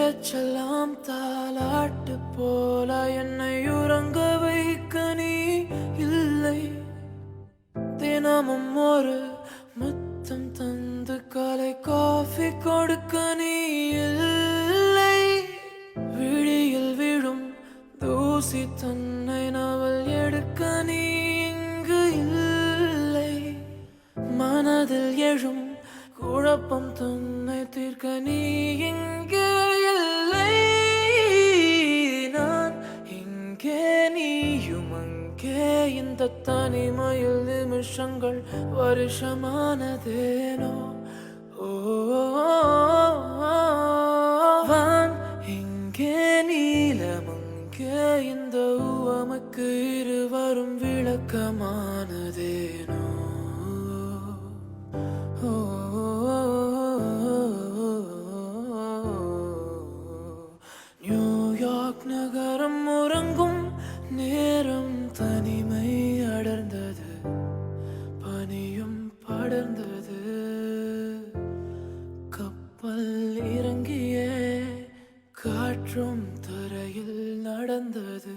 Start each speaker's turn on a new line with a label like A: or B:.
A: பேச்செல்லாம் தாலாட்டு போல என்னை உறங்க வைக்க நீ இல்லை. தினமும் ஒரு முத்தம் தந்து காலை காஃபி கொடுக்க நீ இல்லை. விழியில் விழும் தூசி தன்னை நவல் எடுக்க நீ இங்கு இல்லை. மனதில் எழும் குழப்பம் தன்னை தீர்க்க நீ இங்கே இல்லை. நான் இங்கே நீயும் அங்கே, இந்த தனிமையில் நிமிஷங்கள் வருஷமானதேனோ. வான் இங்கே நீலம் அங்கே, இந்த உவமைக்கு இருவரும் விளக்கமானதேனோ. நியூயார்க் நகரம் உறங்கும் நேரம் தனிமை அடர்ந்தது, பனியும் படர்ந்தது. கப்பல் இறங்கிய காற்றும் தரையில் நடந்தது.